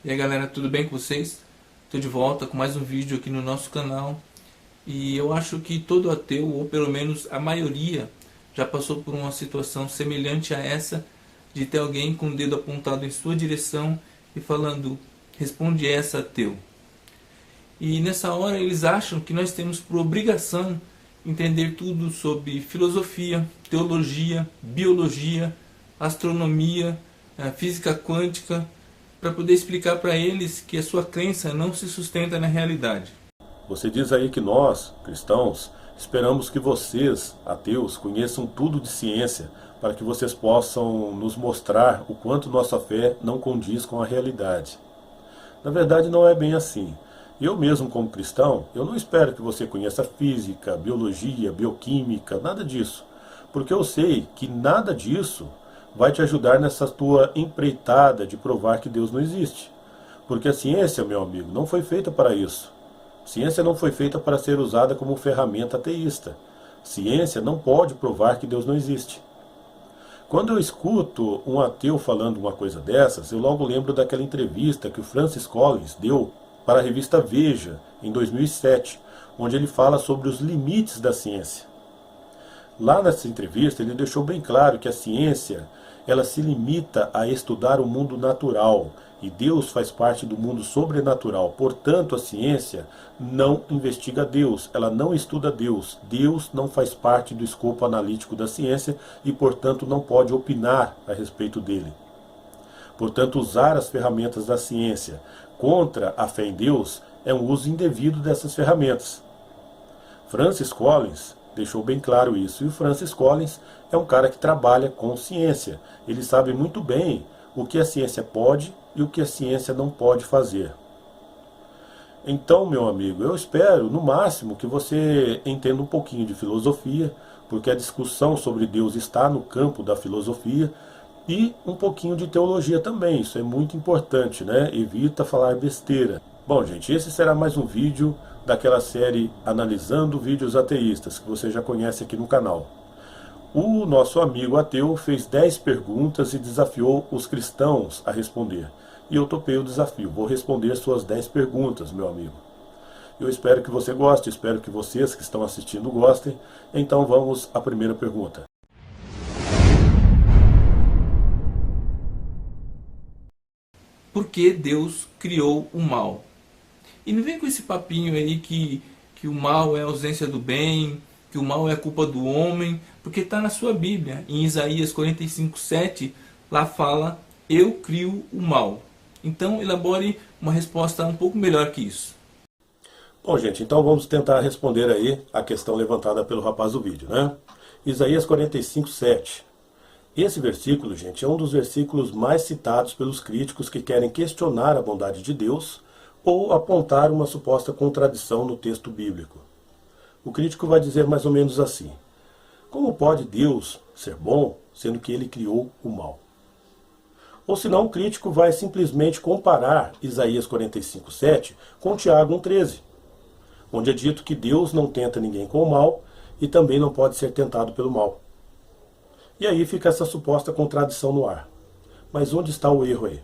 E aí galera, tudo bem com vocês? Estou de volta com mais um vídeo aqui no nosso canal. E eu acho que todo ateu, ou pelo menos a maioria, já passou por uma situação semelhante a essa, de ter alguém com o dedo apontado em sua direção e falando: responde essa, ateu. E nessa hora eles acham que nós temos por obrigação entender tudo sobre filosofia, teologia, biologia, astronomia, física quântica, para poder explicar para eles que a sua crença não se sustenta na realidade. Você diz aí que nós, cristãos, esperamos que vocês, ateus, conheçam tudo de ciência para que vocês possam nos mostrar o quanto nossa fé não condiz com a realidade. Na verdade, não é bem assim. Eu mesmo, como cristão, eu não espero que você conheça física, biologia, bioquímica, nada disso. Porque eu sei que nada disso vai te ajudar nessa tua empreitada de provar que Deus não existe. Porque a ciência, meu amigo, não foi feita para isso. Ciência não foi feita para ser usada como ferramenta ateísta. Ciência não pode provar que Deus não existe. Quando eu escuto um ateu falando uma coisa dessas, eu logo lembro daquela entrevista que o Francis Collins deu para a revista Veja, em 2007, onde ele fala sobre os limites da ciência. Lá nessa entrevista ele deixou bem claro que a ciência ela se limita a estudar o mundo natural, e Deus faz parte do mundo sobrenatural. Portanto, a ciência não investiga Deus, ela não estuda Deus. Deus não faz parte do escopo analítico da ciência e, portanto, não pode opinar a respeito dele. Portanto, usar as ferramentas da ciência contra a fé em Deus é um uso indevido dessas ferramentas. Francis Collins deixou bem claro isso. E o Francis Collins é um cara que trabalha com ciência. Ele sabe muito bem o que a ciência pode e o que a ciência não pode fazer. Então, meu amigo, eu espero, no máximo, que você entenda um pouquinho de filosofia, porque a discussão sobre Deus está no campo da filosofia, e um pouquinho de teologia também. Isso é muito importante, né? Evita falar besteira. Bom, gente, esse será mais um vídeo daquela série Analisando Vídeos Ateístas, que você já conhece aqui no canal. O nosso amigo ateu fez 10 perguntas e desafiou os cristãos a responder. E eu topei o desafio. Vou responder suas 10 perguntas, meu amigo. Eu espero que você goste, espero que vocês que estão assistindo gostem. Então vamos à primeira pergunta. Por que Deus criou o mal? E não vem com esse papinho aí que o mal é a ausência do bem, que o mal é culpa do homem, porque está na sua Bíblia, em Isaías 45:7, lá fala: eu crio o mal. Então elabore uma resposta um pouco melhor que isso. Bom, gente, então vamos tentar responder aí a questão levantada pelo rapaz do vídeo, né? Isaías 45:7. Esse versículo, gente, é um dos versículos mais citados pelos críticos que querem questionar a bondade de Deus ou apontar uma suposta contradição no texto bíblico. O crítico vai dizer mais ou menos assim: como pode Deus ser bom, sendo que ele criou o mal? Ou senão o crítico vai simplesmente comparar Isaías 45:7 com Tiago 1:13, onde é dito que Deus não tenta ninguém com o mal e também não pode ser tentado pelo mal. E aí fica essa suposta contradição no ar. Mas onde está o erro aí?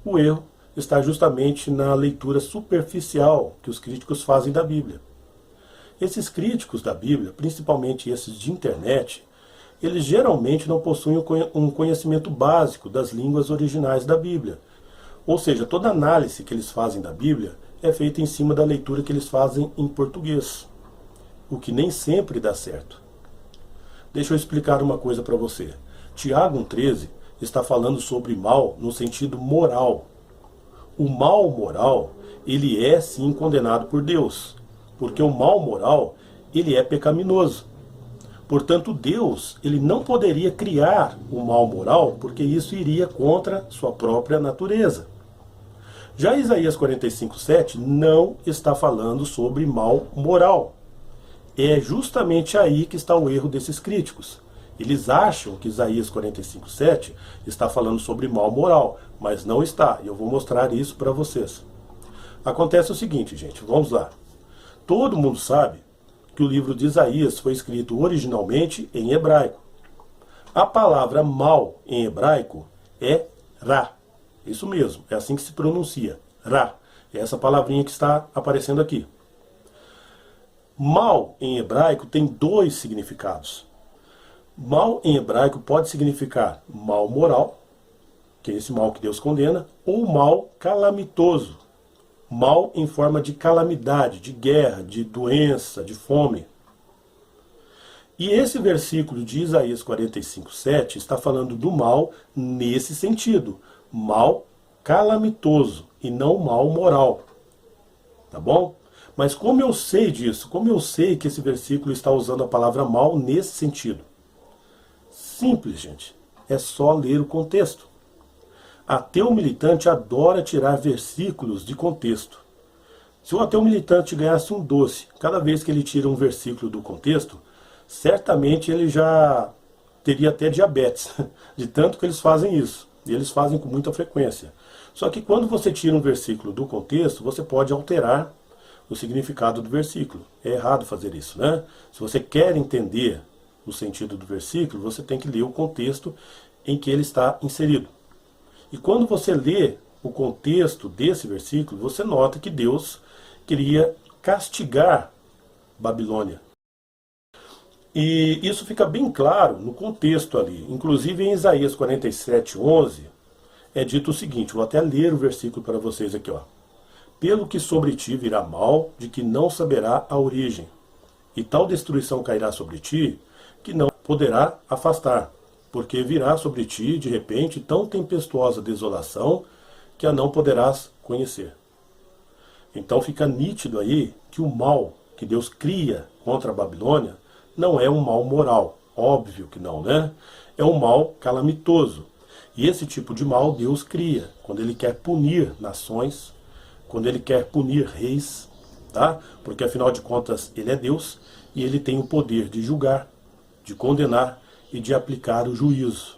O erro está justamente na leitura superficial que os críticos fazem da Bíblia. Esses críticos da Bíblia, principalmente esses de internet, eles geralmente não possuem um conhecimento básico das línguas originais da Bíblia. Ou seja, toda análise que eles fazem da Bíblia é feita em cima da leitura que eles fazem em português, o que nem sempre dá certo. Deixa eu explicar uma coisa para você. Tiago 1:13 está falando sobre mal no sentido moral. O mal moral, ele é sim condenado por Deus, porque o mal moral, ele é pecaminoso. Portanto, Deus, ele não poderia criar o mal moral, porque isso iria contra sua própria natureza. Já Isaías 45:7 não está falando sobre mal moral. É justamente aí que está o erro desses críticos. Eles acham que Isaías 45:7 está falando sobre mal moral, mas não está, e eu vou mostrar isso para vocês. Acontece o seguinte, gente, vamos lá. Todo mundo sabe que o livro de Isaías foi escrito originalmente em hebraico. A palavra mal em hebraico é ra. Isso mesmo, é assim que se pronuncia. Ra. É essa palavrinha que está aparecendo aqui. Mal em hebraico tem dois significados. Mal em hebraico pode significar mal moral, que é esse mal que Deus condena, ou mal calamitoso. Mal em forma de calamidade, de guerra, de doença, de fome. E esse versículo de Isaías 45:7 está falando do mal nesse sentido. Mal calamitoso e não mal moral. Tá bom? Mas como eu sei disso? Como eu sei que esse versículo está usando a palavra mal nesse sentido? Simples, gente. É só ler o contexto. Ateu militante adora tirar versículos de contexto. Se o ateu militante ganhasse um doce cada vez que ele tira um versículo do contexto, certamente ele já teria até diabetes, de tanto que eles fazem isso. E eles fazem com muita frequência. Só que quando você tira um versículo do contexto, você pode alterar o significado do versículo. É errado fazer isso, né? Se você quer entender o sentido do versículo, você tem que ler o contexto em que ele está inserido. E quando você lê o contexto desse versículo, você nota que Deus queria castigar Babilônia. E isso fica bem claro no contexto ali. Inclusive em Isaías 47:11 é dito o seguinte, vou até ler o versículo para vocês aqui, ó. Pelo que sobre ti virá mal, de que não saberá a origem, e tal destruição cairá sobre ti, que não poderá afastar, porque virá sobre ti, de repente, tão tempestuosa desolação, que a não poderás conhecer. Então fica nítido aí que o mal que Deus cria contra a Babilônia não é um mal moral, óbvio que não, né? É um mal calamitoso. E esse tipo de mal Deus cria quando Ele quer punir nações, quando Ele quer punir reis, tá? Porque afinal de contas Ele é Deus e Ele tem o poder de julgar, de condenar e de aplicar o juízo.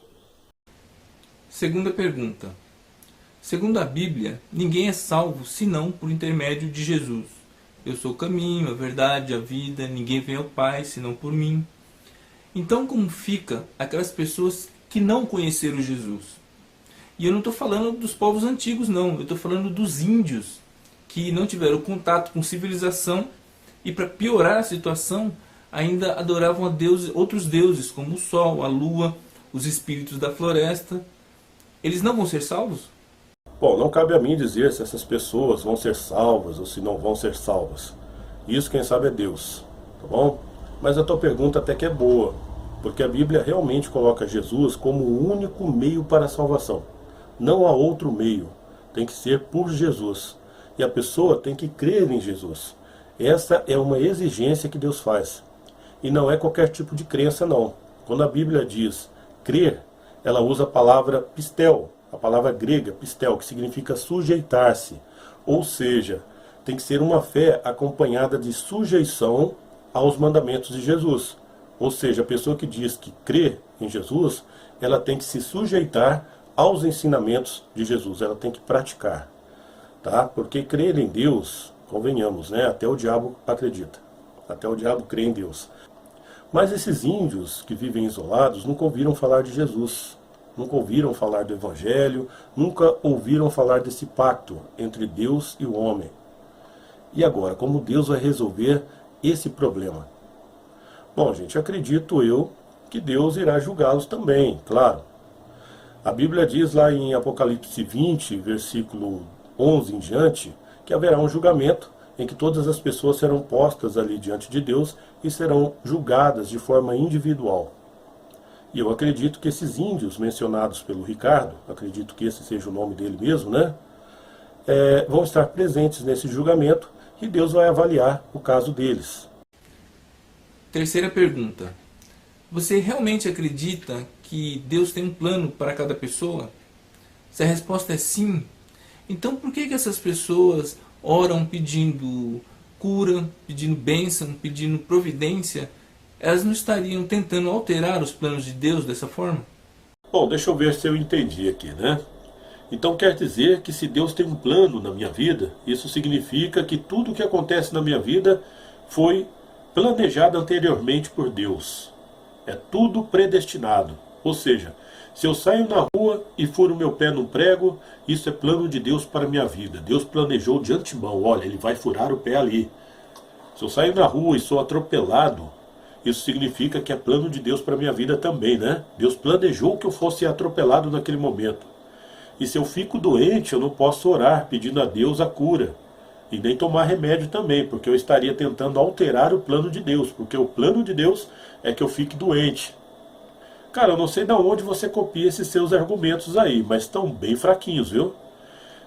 Segunda pergunta. Segundo a Bíblia, ninguém é salvo senão por intermédio de Jesus. Eu sou o caminho, a verdade, a vida, ninguém vem ao Pai senão por mim. Então como fica aquelas pessoas que não conheceram Jesus? E eu não estou falando dos povos antigos não, eu estou falando dos índios, que não tiveram contato com civilização e para piorar a situação, ainda adoravam a deuses, outros deuses, como o sol, a lua, os espíritos da floresta. Eles não vão ser salvos? Bom, não cabe a mim dizer se essas pessoas vão ser salvas ou se não vão ser salvas. Isso quem sabe é Deus, tá bom? Mas a tua pergunta até que é boa, porque a Bíblia realmente coloca Jesus como o único meio para a salvação. Não há outro meio, tem que ser por Jesus. E a pessoa tem que crer em Jesus. Essa é uma exigência que Deus faz. E não é qualquer tipo de crença não. Quando a Bíblia diz crer, ela usa a palavra pistel, a palavra grega pistel, que significa sujeitar-se. Ou seja, tem que ser uma fé acompanhada de sujeição aos mandamentos de Jesus. Ou seja, a pessoa que diz que crê em Jesus, ela tem que se sujeitar aos ensinamentos de Jesus, ela tem que praticar. Tá? Porque crer em Deus, convenhamos, né? Até o diabo acredita. Até o diabo crê em Deus. Mas esses índios que vivem isolados nunca ouviram falar de Jesus. Nunca ouviram falar do Evangelho, nunca ouviram falar desse pacto entre Deus e o homem. E agora, como Deus vai resolver esse problema? Bom, gente, acredito eu que Deus irá julgá-los também, claro. A Bíblia diz lá em Apocalipse 20, versículo 11 em diante, que haverá um julgamento em que todas as pessoas serão postas ali diante de Deus e serão julgadas de forma individual. E eu acredito que esses índios mencionados pelo Ricardo, acredito que esse seja o nome dele mesmo, né? Vão estar presentes nesse julgamento e Deus vai avaliar o caso deles. Terceira pergunta. Você realmente acredita que Deus tem um plano para cada pessoa? Se a resposta é sim, então por que essas pessoas oram pedindo cura, pedindo bênção, pedindo providência? Elas não estariam tentando alterar os planos de Deus dessa forma? Bom, deixa eu ver se eu entendi aqui, né? Então quer dizer que se Deus tem um plano na minha vida, isso significa que tudo o que acontece na minha vida foi planejado anteriormente por Deus. É tudo predestinado. Ou seja, Se eu saio na rua e furo meu pé num prego, isso é plano de Deus para a minha vida. Deus planejou de antemão, olha, ele vai furar o pé ali. Se eu saio na rua e sou atropelado, isso significa que é plano de Deus para a minha vida também, né? Deus planejou que eu fosse atropelado naquele momento. E se eu fico doente, eu não posso orar pedindo a Deus a cura. E nem tomar remédio também, porque eu estaria tentando alterar o plano de Deus, porque o plano de Deus é que eu fique doente. Cara, eu não sei de onde você copia esses seus argumentos aí, mas estão bem fraquinhos, viu?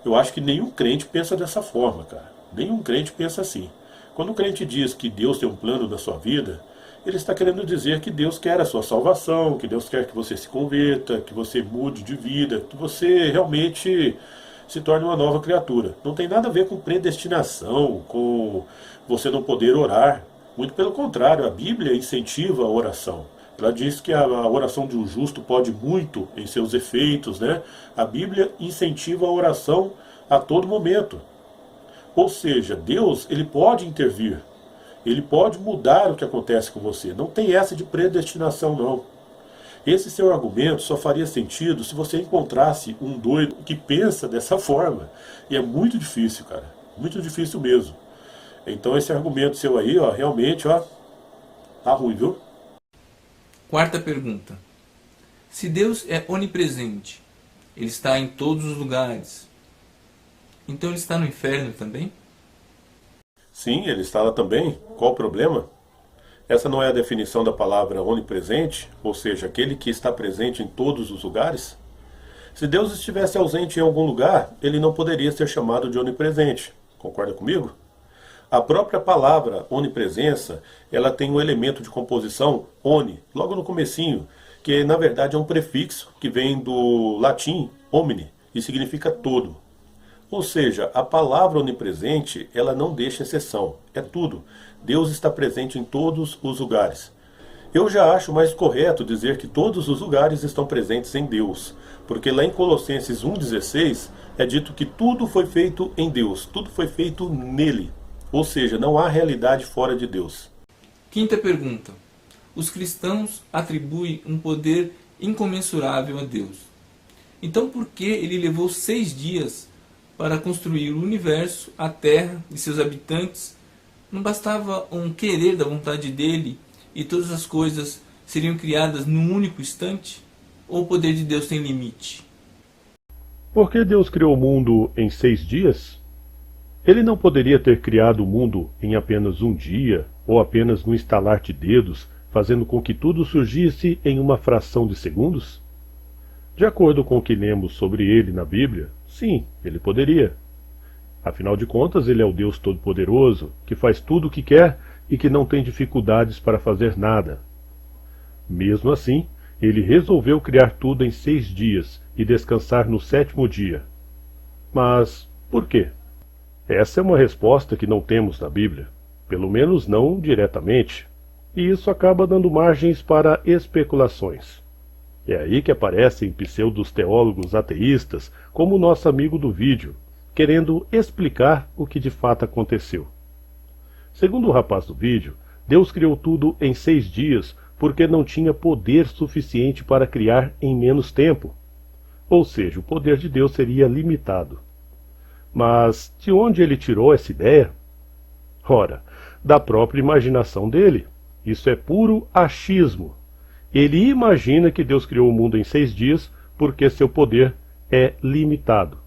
Eu acho que nenhum crente pensa dessa forma, cara. Nenhum crente pensa assim. Quando o crente diz que Deus tem um plano na sua vida, ele está querendo dizer que Deus quer a sua salvação, que Deus quer que você se converta, que você mude de vida, que você realmente se torne uma nova criatura. Não tem nada a ver com predestinação, com você não poder orar. Muito pelo contrário, a Bíblia incentiva a oração. Ela diz que a oração de um justo pode muito em seus efeitos, né? A Bíblia incentiva a oração a todo momento. Ou seja, Deus, ele pode intervir. Ele pode mudar o que acontece com você. Não tem essa de predestinação, não. Esse seu argumento só faria sentido se você encontrasse um doido que pensa dessa forma. E é muito difícil, cara. Muito difícil mesmo. Então esse argumento seu aí, ó, realmente, ó, tá ruim, viu? Quarta pergunta. Se Deus é onipresente, Ele está em todos os lugares, então Ele está no inferno também? Sim, ele está lá também. Qual o problema? Essa não é a definição da palavra onipresente, ou seja, aquele que está presente em todos os lugares? Se Deus estivesse ausente em algum lugar, ele não poderia ser chamado de onipresente. Concorda comigo? A própria palavra onipresença, ela tem um elemento de composição oni, logo no comecinho, que na verdade é um prefixo que vem do latim omni e significa todo. Ou seja, a palavra onipresente, ela não deixa exceção, é tudo. Deus está presente em todos os lugares. Eu já acho mais correto dizer que todos os lugares estão presentes em Deus, porque lá em Colossenses 1,16 é dito que tudo foi feito em Deus, tudo foi feito nele. Ou seja, não há realidade fora de Deus. Quinta pergunta. Os cristãos atribuem um poder incomensurável a Deus. Então por que Ele levou 6 dias para construir o universo, a terra e seus habitantes? Não bastava um querer da vontade dele e todas as coisas seriam criadas num único instante? Ou o poder de Deus tem limite? Por que Deus criou o mundo em 6 dias? Ele não poderia ter criado o mundo em apenas um dia, ou apenas no estalar de dedos, fazendo com que tudo surgisse em uma fração de segundos? De acordo com o que lemos sobre ele na Bíblia, sim, ele poderia. Afinal de contas, ele é o Deus Todo-Poderoso, que faz tudo o que quer e que não tem dificuldades para fazer nada. Mesmo assim, ele resolveu criar tudo em 6 dias e descansar no 7º dia. Mas por quê? Essa é uma resposta que não temos na Bíblia, pelo menos não diretamente, e isso acaba dando margens para especulações. É aí que aparecem pseudos teólogos ateístas, como o nosso amigo do vídeo, querendo explicar o que de fato aconteceu. Segundo o rapaz do vídeo, Deus criou tudo em 6 dias porque não tinha poder suficiente para criar em menos tempo. Ou seja, o poder de Deus seria limitado. Mas de onde ele tirou essa ideia? Ora, da própria imaginação dele. Isso é puro achismo. Ele imagina que Deus criou o mundo em 6 dias porque seu poder é limitado.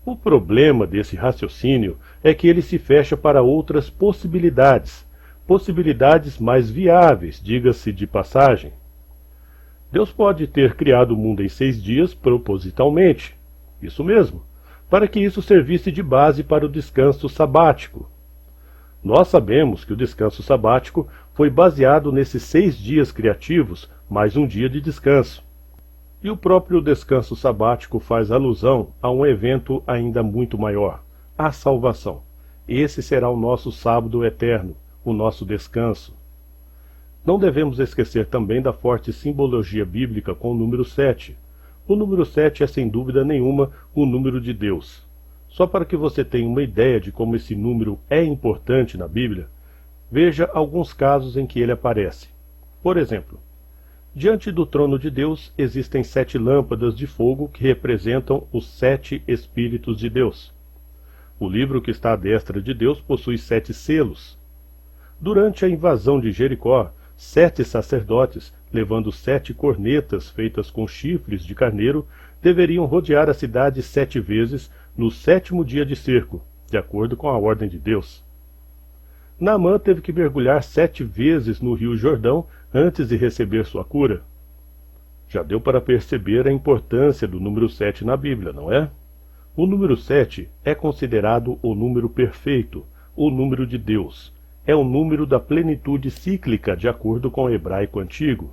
O problema desse raciocínio é que ele se fecha para outras possibilidades, possibilidades mais viáveis, diga-se de passagem. Deus pode ter criado o mundo em 6 dias propositalmente, isso mesmo, para que isso servisse de base para o descanso sabático. Nós sabemos que o descanso sabático foi baseado nesses 6 dias criativos, mais um dia de descanso. E o próprio descanso sabático faz alusão a um evento ainda muito maior, a salvação. Esse será o nosso sábado eterno, o nosso descanso. Não devemos esquecer também da forte simbologia bíblica com o número 7. O número 7 é sem dúvida nenhuma o número de Deus. Só para que você tenha uma ideia de como esse número é importante na Bíblia, veja alguns casos em que ele aparece. Por exemplo, Diante do trono de Deus existem 7 lâmpadas de fogo que representam os 7 Espíritos de Deus. O livro que está à destra de Deus possui 7 selos. Durante a invasão de Jericó, 7 sacerdotes, levando 7 cornetas feitas com chifres de carneiro, deveriam rodear a cidade 7 vezes no 7º dia de cerco, de acordo com a ordem de Deus. Naamã teve que mergulhar 7 vezes no rio Jordão antes de receber sua cura. Já deu para perceber a importância do número 7 na Bíblia, não é? O número 7 é considerado o número perfeito, o número de Deus. É o número da plenitude cíclica, de acordo com o hebraico antigo.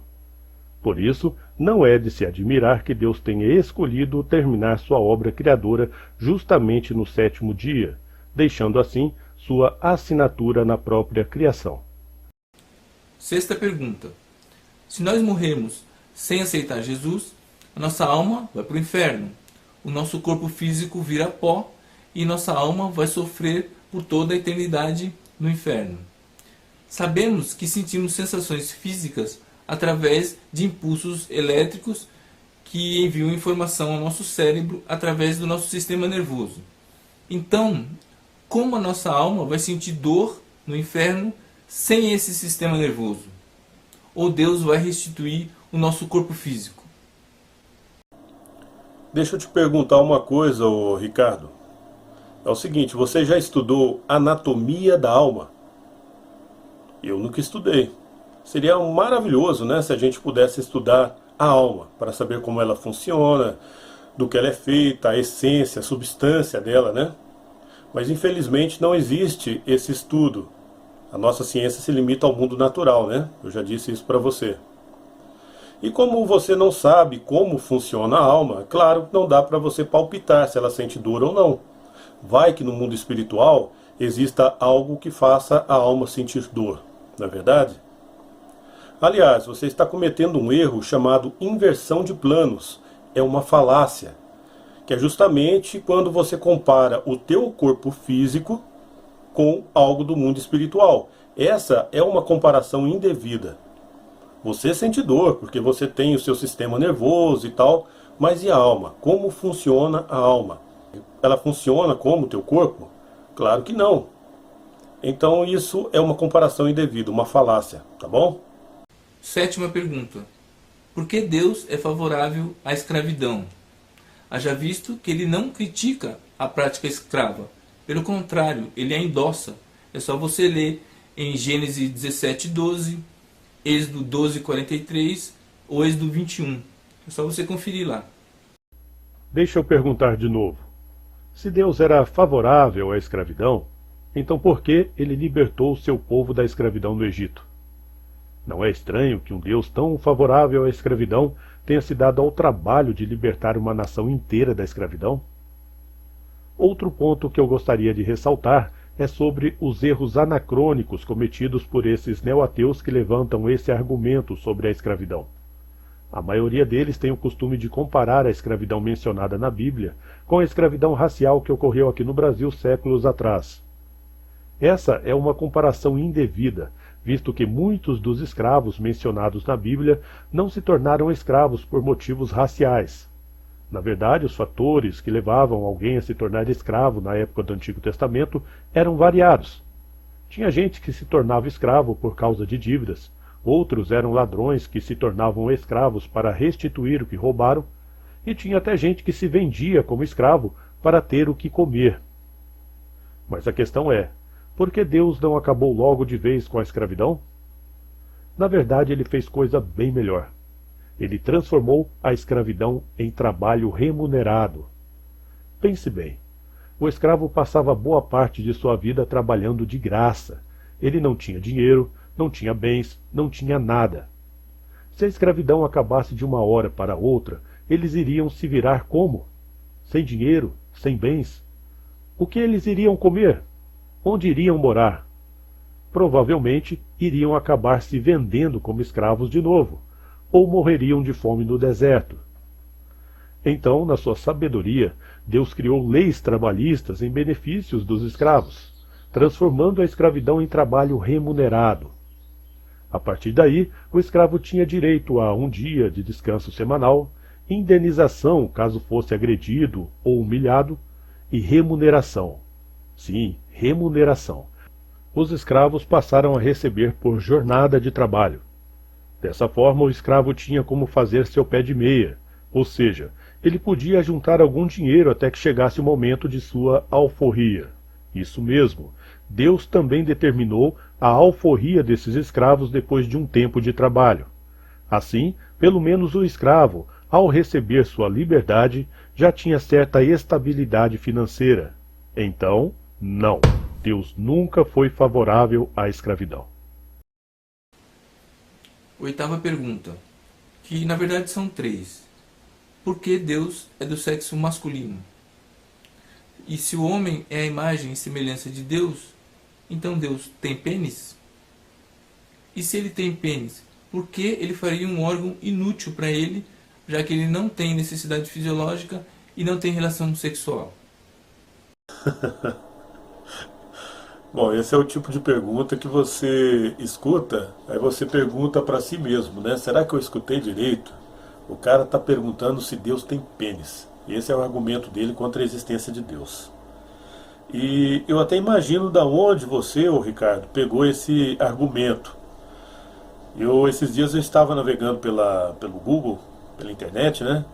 Por isso, não é de se admirar que Deus tenha escolhido terminar sua obra criadora justamente no 7º dia, deixando assim sua assinatura na própria criação. Sexta pergunta. Se nós morrermos sem aceitar Jesus, a nossa alma vai para o inferno. O nosso corpo físico vira pó e nossa alma vai sofrer por toda a eternidade no inferno. Sabemos que sentimos sensações físicas através de impulsos elétricos que enviam informação ao nosso cérebro através do nosso sistema nervoso. Então, como a nossa alma vai sentir dor no inferno sem esse sistema nervoso? Ou Deus vai restituir o nosso corpo físico? Deixa eu te perguntar uma coisa, Ricardo. É o seguinte, você já estudou anatomia da alma? Eu nunca estudei. Seria maravilhoso, né, se a gente pudesse estudar a alma, para saber como ela funciona, do que ela é feita, a essência, a substância dela, né? Mas infelizmente não existe esse estudo. A nossa ciência se limita ao mundo natural, né? Eu já disse isso para você. E como você não sabe como funciona a alma, claro que não dá para você palpitar se ela sente dor ou não. Vai que no mundo espiritual exista algo que faça a alma sentir dor, não é verdade? Aliás, você está cometendo um erro chamado inversão de planos. É uma falácia, que é justamente quando você compara o teu corpo físico com algo do mundo espiritual. Essa é uma comparação indevida. Você sente dor porque você tem o seu sistema nervoso e tal, mas e a alma? Como funciona a alma? Ela funciona como o teu corpo? Claro que não. Então isso é uma comparação indevida, uma falácia, tá bom? Sétima pergunta. Por que Deus é favorável à escravidão? Haja visto que ele não critica a prática escrava. Pelo contrário, ele a endossa. É só você ler em Gênesis 17:12, Êxodo 12:43 ou Êxodo 21. É só você conferir lá. Deixa eu perguntar de novo. Se Deus era favorável à escravidão, então por que ele libertou o seu povo da escravidão no Egito? Não é estranho que um Deus tão favorável à escravidão tenha se dado ao trabalho de libertar uma nação inteira da escravidão? Outro ponto que eu gostaria de ressaltar é sobre os erros anacrônicos cometidos por esses neo-ateus que levantam esse argumento sobre a escravidão. A maioria deles tem o costume de comparar a escravidão mencionada na Bíblia com a escravidão racial que ocorreu aqui no Brasil séculos atrás. Essa é uma comparação indevida, visto que muitos dos escravos mencionados na Bíblia não se tornaram escravos por motivos raciais. Na verdade, os fatores que levavam alguém a se tornar escravo na época do Antigo Testamento eram variados. Tinha gente que se tornava escravo por causa de dívidas, outros eram ladrões que se tornavam escravos para restituir o que roubaram, e tinha até gente que se vendia como escravo para ter o que comer. Mas a questão é, por que Deus não acabou logo de vez com a escravidão? Na verdade, ele fez coisa bem melhor. Ele transformou a escravidão em trabalho remunerado. Pense bem, o escravo passava boa parte de sua vida trabalhando de graça. Ele não tinha dinheiro, não tinha bens, não tinha nada. Se a escravidão acabasse de uma hora para outra, eles iriam se virar como? Sem dinheiro, sem bens? O que eles iriam comer? Onde iriam morar? Provavelmente iriam acabar se vendendo como escravos de novo, ou morreriam de fome no deserto. Então, na sua sabedoria, Deus criou leis trabalhistas em benefícios dos escravos, transformando a escravidão em trabalho remunerado. A partir daí, o escravo tinha direito a um dia de descanso semanal, indenização caso fosse agredido ou humilhado, e remuneração. Sim, remuneração. Os escravos passaram a receber por jornada de trabalho. Dessa forma, o escravo tinha como fazer seu pé de meia, ou seja, ele podia juntar algum dinheiro até que chegasse o momento de sua alforria. Isso mesmo, Deus também determinou a alforria desses escravos depois de um tempo de trabalho. Assim, pelo menos o escravo, ao receber sua liberdade, já tinha certa estabilidade financeira. Então, não, Deus nunca foi favorável à escravidão. Oitava pergunta, que na verdade são três. Por que Deus é do sexo masculino? E se o homem é a imagem e semelhança de Deus, então Deus tem pênis? E se ele tem pênis, por que ele faria um órgão inútil para ele, já que ele não tem necessidade fisiológica e não tem relação sexual? Bom, esse é o tipo de pergunta que você escuta, aí você pergunta para si mesmo, né? Será que eu escutei direito? O cara está perguntando se Deus tem pênis. Esse é o argumento dele contra a existência de Deus. E eu até imagino da onde você, ô Ricardo, pegou esse argumento. Esses dias eu estava navegando pelo Google, pela internet, né?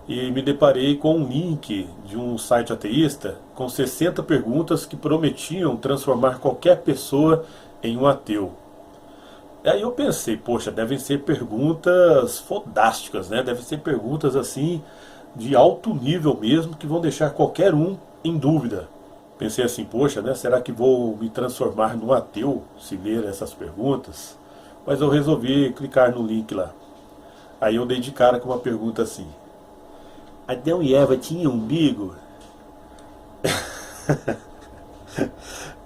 E me deparei com um link de um site ateísta com 60 perguntas que prometiam transformar qualquer pessoa em um ateu. Aí eu pensei, poxa, devem ser perguntas fodásticas, né? Devem ser perguntas assim de alto nível mesmo, que vão deixar qualquer um em dúvida. Pensei assim, poxa, né? Será que vou me transformar num ateu se ler essas perguntas? Mas eu resolvi clicar no link lá. Aí eu dei de cara com uma pergunta assim: Adão e Eva tinham umbigo?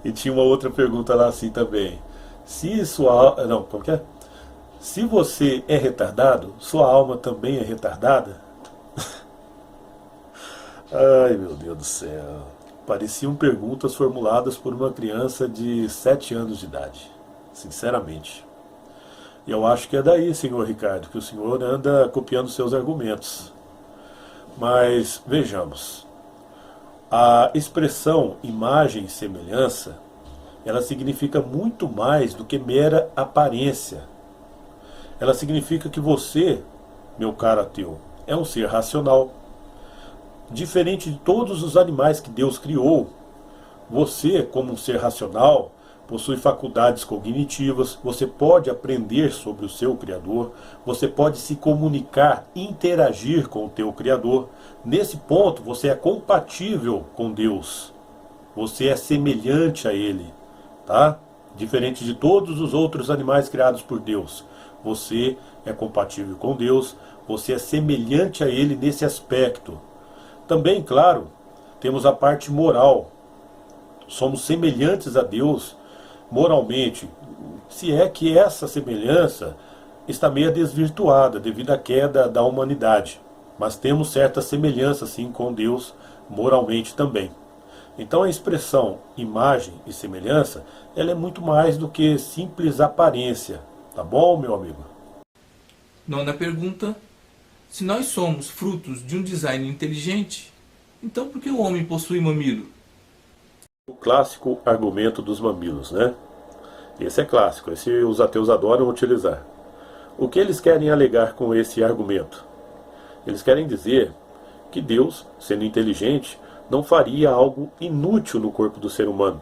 E tinha uma outra pergunta lá assim também. Se sua... Não, como que é? Se você é retardado, sua alma também é retardada? Ai, meu Deus do céu. Pareciam perguntas formuladas por uma criança de 7 anos de idade. Sinceramente. E eu acho que é daí, senhor Ricardo, que o senhor anda copiando seus argumentos. Mas vejamos, a expressão imagem e semelhança, ela significa muito mais do que mera aparência. Ela significa que você, meu caro ateu, é um ser racional. Diferente de todos os animais que Deus criou, você, como um ser racional, possui faculdades cognitivas, você pode aprender sobre o seu Criador, você pode se comunicar, interagir com o teu Criador. Nesse ponto, você é compatível com Deus. Você é semelhante a Ele, tá? Diferente de todos os outros animais criados por Deus. Você é compatível com Deus, você é semelhante a Ele nesse aspecto. Também, claro, temos a parte moral. Somos semelhantes a Deus moralmente, se é que essa semelhança está meio desvirtuada devido à queda da humanidade. Mas temos certa semelhança sim com Deus moralmente também. Então a expressão imagem e semelhança, ela é muito mais do que simples aparência. Tá bom, meu amigo? Nona pergunta, se nós somos frutos de um design inteligente, então por que o homem possui mamilo? O clássico argumento dos mamilos, né? Esse é clássico, esse os ateus adoram utilizar. O que eles querem alegar com esse argumento? Eles querem dizer que Deus, sendo inteligente, não faria algo inútil no corpo do ser humano.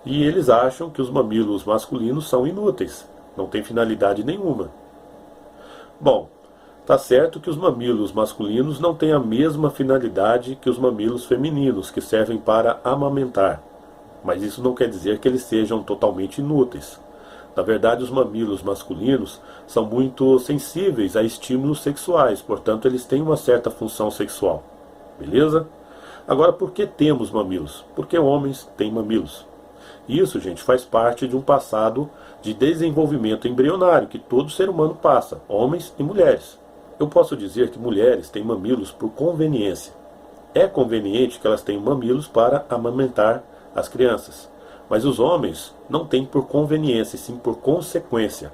E eles acham que os mamilos masculinos são inúteis, não têm finalidade nenhuma. Bom, tá certo que os mamilos masculinos não têm a mesma finalidade que os mamilos femininos, que servem para amamentar. Mas isso não quer dizer que eles sejam totalmente inúteis. Na verdade, os mamilos masculinos são muito sensíveis a estímulos sexuais, portanto eles têm uma certa função sexual. Beleza? Agora, por que temos mamilos? Porque homens têm mamilos. Isso, gente, faz parte de um passado de desenvolvimento embrionário que todo ser humano passa, homens e mulheres. Eu posso dizer que mulheres têm mamilos por conveniência. É conveniente que elas tenham mamilos para amamentar as crianças. Mas os homens não têm por conveniência, sim por consequência.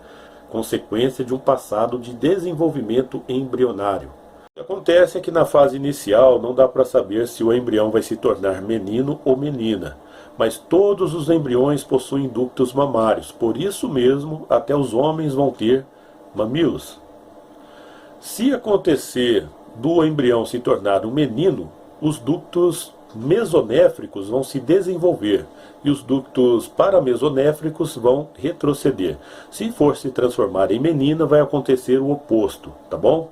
Consequência de um passado de desenvolvimento embrionário. O que acontece é que na fase inicial não dá para saber se o embrião vai se tornar menino ou menina. Mas todos os embriões possuem ductos mamários, por isso mesmo até os homens vão ter mamilos. Se acontecer do embrião se tornar um menino, os ductos mesonéfricos vão se desenvolver e os ductos paramesonéfricos vão retroceder. Se for se transformar em menina, vai acontecer o oposto, tá bom?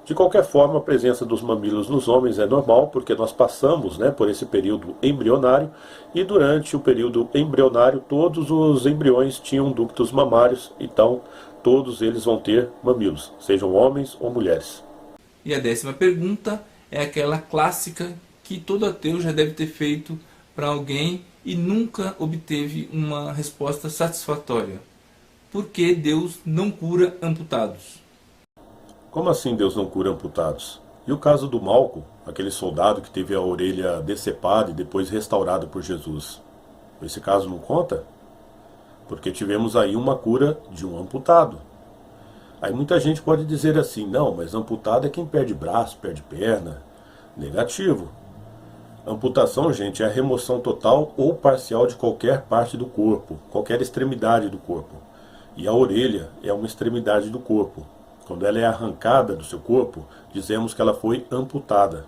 De qualquer forma, a presença dos mamilos nos homens é normal, porque nós passamos, por esse período embrionário, e durante o período embrionário todos os embriões tinham ductos mamários, então todos eles vão ter mamilos, sejam homens ou mulheres. E a 10ª pergunta é aquela clássica que todo ateu já deve ter feito para alguém e nunca obteve uma resposta satisfatória. Por que Deus não cura amputados? Como assim Deus não cura amputados? E o caso do Malco, aquele soldado que teve a orelha decepada e depois restaurada por Jesus? Esse caso não conta? Porque tivemos aí uma cura de um amputado. Aí muita gente pode dizer assim, não, mas amputado é quem perde braço, perde perna. Negativo. Amputação, gente, é a remoção total ou parcial de qualquer parte do corpo, qualquer extremidade do corpo. E a orelha é uma extremidade do corpo. Quando ela é arrancada do seu corpo, dizemos que ela foi amputada.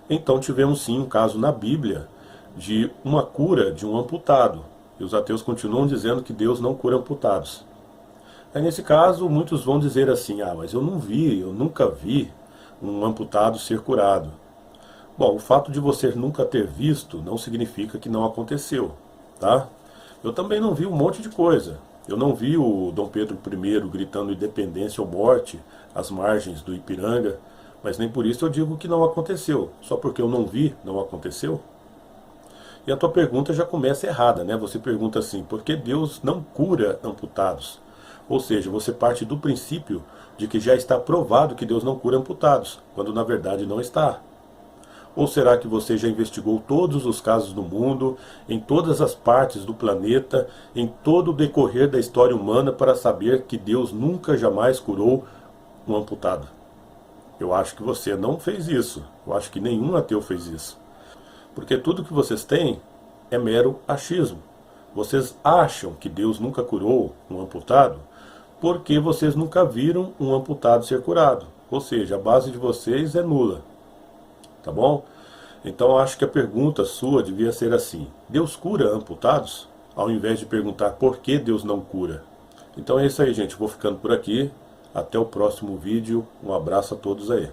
Então tivemos sim um caso na Bíblia de uma cura de um amputado. E os ateus continuam dizendo que Deus não cura amputados. Aí nesse caso, muitos vão dizer assim, mas eu nunca vi um amputado ser curado. Bom, o fato de você nunca ter visto não significa que não aconteceu, tá? Eu também não vi um monte de coisa. Eu não vi o Dom Pedro I gritando independência ou morte às margens do Ipiranga, mas nem por isso eu digo que não aconteceu. Só porque eu não vi, não aconteceu? E a tua pergunta já começa errada, né? Você pergunta assim, por que Deus não cura amputados? Ou seja, você parte do princípio de que já está provado que Deus não cura amputados, quando na verdade não está. Ou será que você já investigou todos os casos do mundo, em todas as partes do planeta, em todo o decorrer da história humana para saber que Deus nunca jamais curou um amputado? Eu acho que você não fez isso. Eu acho que nenhum ateu fez isso. Porque tudo que vocês têm é mero achismo. Vocês acham que Deus nunca curou um amputado porque vocês nunca viram um amputado ser curado. Ou seja, a base de vocês é nula. Tá bom? Então acho que a pergunta sua devia ser assim, Deus cura amputados? Ao invés de perguntar por que Deus não cura. Então é isso aí, gente, vou ficando por aqui, até o próximo vídeo, um abraço a todos aí.